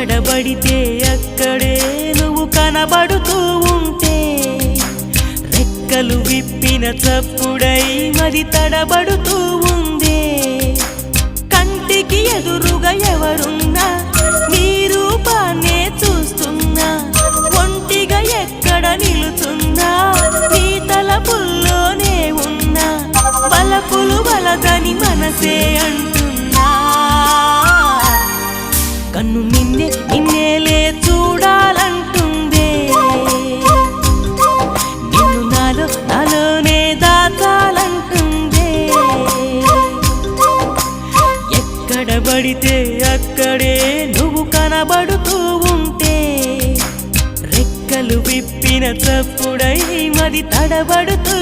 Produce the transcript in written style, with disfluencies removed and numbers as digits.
ఎక్కడబడితే అక్కడే నువ్వు కనబడుతూ ఉంటే రెక్కలు విప్పిన చప్పుడై మది తడబడుతూ ఉందే కంటికి ఎదురుగా ఎవరున్నా నీ రూపాన్నే చూస్తున్నా ఒంటిగా ఎక్కడ నిలుచున్నా నీ తలపుల్లోనే ఉన్నా బలపులు బలదని మనసే అంటున్నా కన్ను నిన్నేలే చూడాలంటుందే నిన్ను నాలోనే దాచాలంటుందే ఎక్కడబడితే అక్కడే నువ్వు కనబడుతూ ఉంటే రెక్కలు విప్పిన చప్పుడై మది తడబడుతూ